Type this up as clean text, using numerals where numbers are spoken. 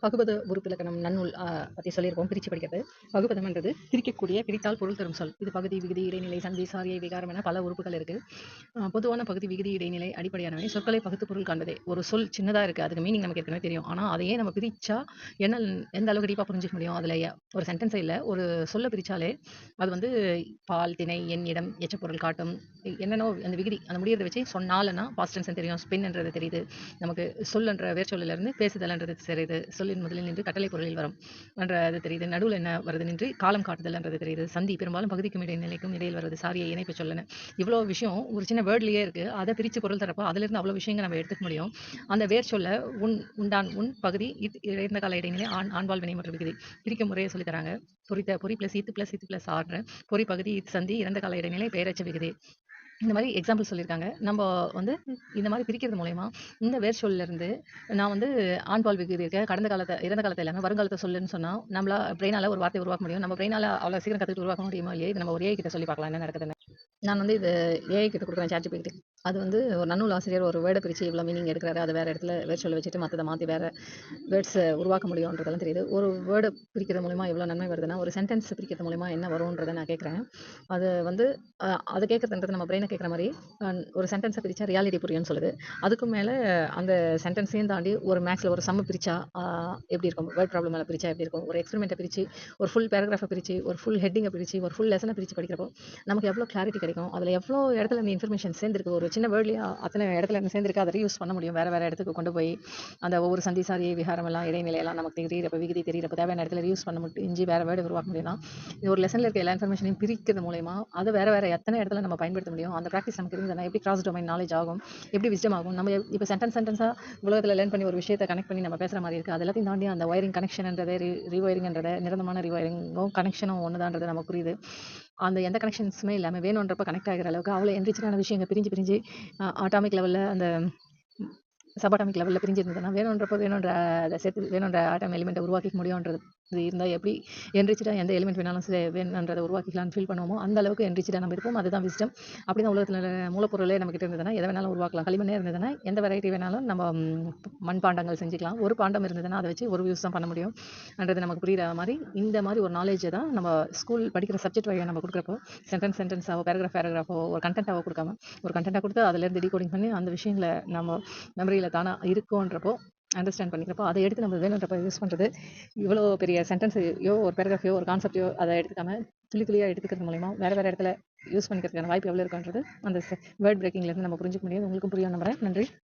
பகுபத உறுப்பிலக்கணம் நன்னூல் பற்றி சொல்லியிருக்கோம். பிரித்து படிக்கிறது. பகுபதம்ன்றது பிரிக்கக்கூடிய, பிரித்தால் பொருள் தரும் சொல். இது பகுதி, விகுதி, இடைநிலை, சந்தி, சாரியை, விகாரம் என பல உறுப்புகள் இருக்கு. பொதுவான பகுதி, விகுதி, இடைநிலை அடிப்படையானவை. சொற்களை பகுத்து பொருள் காண்பதே. ஒரு சொல் சின்னதாக இருக்குது, அதுக்கு மீனிங் நமக்கு ஏற்கனவே தெரியும். ஆனால் அதையே நம்ம பிரித்தா என்ன எந்த அளவுக்கு டீப்பாக புரிஞ்சிக்க முடியும்? அதில் ஒரு சென்டென்ஸே இல்லை, ஒரு சொல்ல பிரித்தாலே அது வந்து பால், திணை, எண், இடம், எச்சப்பொருள் காட்டும். என்னென்னோ அந்த விகுதி அந்த முடியறதை வச்சு சொன்னாலன்னா பாஸ்ட் டென்ஸ் தெரியும், ஸ்பின்ன்றது தெரியுது நமக்கு. சொல்லுன்ற வேர்ச்சொல்லிலிருந்து பேசுதல்ன்றது தெரியுது, சொல்லின் முதலில் நின்று கட்டளை பொருளில் வரும் என்றது தெரியுது. நடுவில் என்ன வருது நின்று காலம் காட்டுதல்ன்றது தெரியுது. சந்தி பெரும்பாலும் பகுதிக்கும் இடைநிலைக்கும் இடையில் வருது, சாரியை இணைப்பு சொல்லணும். இவ்வளோ விஷயம் ஒரு சின்ன வேர்ட்லேயே இருக்குது. அதை பிரித்து பொருள் தரப்போ அதிலிருந்து அவ்வளோ விஷயங்கள் நம்ம எடுத்துக்க முடியும். அந்த வேர் சொல்ல உண்டான், உன் பகுதி, இறந்த கால இடைநிலை, ஆண்பால் வினை மற்றும் விகுதி பிரிக்கும் முறையை சொல்லித்தராங்க. பொறி ப்ளஸ் இத்து ப்ளஸ் ஆடுற பொறி பகுதி, சந்தி, இறந்த கால இடைநிலை, பெயரச்ச விகுதி. இந்த மாதிரி எக்ஸாம்பிள் சொல்லியிருக்காங்க. நம்ம வந்து இந்த மாதிரி பிரிக்கிறது மூலயமா இந்த வேர் சொல்லிருந்து நான் வந்து ஆண்பால் விகுதி இருக்க கடந்த காலத்தை, இறந்த காலத்தை இல்லாமல் வருங்காலத்தை சொல்லுன்னு சொன்னால் நம்மளா பிரெயினால் ஒரு வார்த்தை உருவாக்க முடியும். நம்ம பிரெயினால் அவ்வளோ சீக்கிரம் கற்றுக்கிட்டு உருவாக்க முடியுமோ இல்லையே. இது நம்ம ஒரு ஏஐ கிட்ட சொல்லி பார்க்கலாம் என்ன நடக்குதுன்னு. நான் வந்து இது ஏஐ கிட்ட கொடுக்குறேன், ChatGPT. அது வந்து ஒரு நன்னூல் ஆசிரியர் ஒரு வேர்டை பிரித்து இவ்வளோ மீனிங் எடுக்கிறாரு, அதை வேறு இடத்துல வேர் சொல்ல வச்சுட்டு மற்றதை மாற்றி வேறு வேர்ட்ஸை உருவாக்க முடியுன்றதெல்லாம் தெரியுது. ஒரு வேர்டை பிரிக்கிறது மூலிமா எவ்வளோ நன்மை வருதுன்னா, ஒரு சென்டென்ஸ் பிரிக்கிறது மூலிமா என்ன வரும்ன்றதை நான் கேட்குறேன். அது வந்து அதை கேட்குறதுன்றது நம்ம பிரெயினை கேட்குற மாதிரி ஒரு சென்டென்ஸை பிரித்தா ரியாலிட்டி புரியும்னு சொல்லுது. அதுக்கும் மேலே அந்த சென்டென்ஸையும் தாண்டி ஒரு மேக்ஸில் ஒரு சம்ம பிரித்தா எப்படி இருக்கும், வேர்ட் ப்ராப்ளம் மேலே பிரித்தா எப்படி இருக்கும், ஒரு எக்ஸ்பெரிமெண்ட்டை பிரித்து, ஒரு ஃபுல் பேராகிராஃபை பிரித்து, ஒரு ஃபுல் ஹெட்டிங்கை பிரித்து, ஒரு ஃபுல் லெசனை பிரித்து படிக்கிறப்போ நமக்கு எவ்வளோ கிளாரிட்டி கிடைக்கும். அதில் எவ்வளோ இடத்துல இந்த இன்ஃபர்மேஷன் சேர்ந்துருக்கு, ஒரு சின்ன வேர்ட்லேயே அத்தனை இடத்துல இருந்து சேர்ந்துருக்கு. அதை ரீயூஸ் பண்ண முடியும், வேறு வேறு இடத்துக்கு கொண்டு போய் அந்த ஒவ்வொரு சந்தி, சாரியை, விகாரம் எல்லாம், இடைநிலையெல்லாம் நமக்கு தெரியிறப்ப, விகுதி தெரியிறப்ப தேவையான இடத்துல ரீயூஸ் பண்ண முடிஞ்சு வேறு வேர்டு உருவாக்க முடியும்னா, இது ஒரு லெசனில் இருக்க எல்லா இன்ஃபர்மேஷனையும் பிரிக்கிறது மூலயமா அதை வேறு எத்தனை இடத்துல நம்ம பயன்படுத்த முடியும். அந்த ப்ராக்டிஸ் நமக்கு இருந்ததுன்னா எப்படி கிராஸ் டொமைன் நாலேஜ் ஆகும், எப்படி விஸ்டம் ஆகும். நம்ம இப்போ சென்டென்ஸாக உலகத்தில் லேர்ன் பண்ணி ஒரு விஷயத்தை கனெக்ட் பண்ணி நம்ம பேசுகிற மாதிரி இருக்குது. அது எல்லாத்தையும் தாண்டி அந்த ஒயரிங் கனெக்ஷன்ன்றதை, ரீஒயரிங்ன்றதை, நிரந்தரமான ரீஒயரிங்கும் கனெக்ஷனும் ஒன்றுதான்றது நமக்கு புரியுது. அந்த எந்த கனெக்ஷன்ஸுமே இல்லாமல் வேணுன்றப்ப கனெக்ட் ஆகிற அளவுக்கு அவ்வளோ என்ரிச்சான விஷயங்கள் பிரிஞ்சு ஆட்டாமிக் லெவலில், அந்த சபாட்டாமிக் லெவலில் பிரிஞ்சு இருந்ததுன்னா வேணுன்றப்போ அதை சேர்த்து வேணுன்ற ஆட்டம் எலிமெண்ட்டை உருவாக்கிக்க முடியுன்றது இருந்தால் எப்படி என்ரிச்சாக எந்த எலிமெண்ட் வேணாலும் வேணுன்றதை உருவாக்கிக்கலாம்னு ஃபீல் பண்ணுவோமோ அந்த அளவுக்கு என்ரிச்சாக நம்ம இருப்போம். அதுதான் விஸ்டம். அப்படி தான் உலகத்தில் மூலப்பொருளே நம்மகிட்ட இருந்ததுன்னா எதை வேணாலும் உருவாக்கலாம். களிமண்ணே இருந்ததுன்னா எந்த வெரைட்டி வேணாலும் நம்ம மண்பாண்டங்கள் செஞ்சுக்கலாம். ஒரு பாண்டம் இருந்ததுன்னா அதை வச்சு ஒரு யூஸ் தான் பண்ண முடியும் என்றது நமக்கு புரிகிற மாதிரி இந்த மாதிரி ஒரு நாலேஜை தான் நம்ம ஸ்கூல் படிக்கிற சப்ஜெக்ட் வழியாக நம்ம கொடுக்குறப்போ சென்டென்ஸாவோ பேராகிராஃபோ ஒரு கண்டென்ட்டாவோ கொடுக்காம ஒரு கண்டென்ட்டாக கொடுத்து அதிலேருந்து டீகோடிங் பண்ணி அந்த விஷயங்களை நம்ம மெமரியில் தானாக இருக்குன்றப்போ அண்டர்ஸ்டாண்ட் பண்ணிக்கிறப்போ அதை எடுத்து நம்ம வேணுன்றப்போ யூஸ் பண்ணுறது. இவ்வளோ பெரிய சென்டென்ஸையோ ஒரு பேராகிராஃபையோ ஒரு கான்செப்டையோ அதை எடுத்துக்காம துளியாக எடுத்துக்கிறது மூலமா வேறு இடத்துல யூஸ் பண்ணிக்கிறதுக்கான வாய்ப்பு எவ்வளோ இருக்குன்றது அந்த வேர்ட் பிரேக்கிங்லேருந்து நம்ம புரிஞ்சுக்க முடியும். உங்களுக்கும் புரியும் நம்புறேன். நன்றி.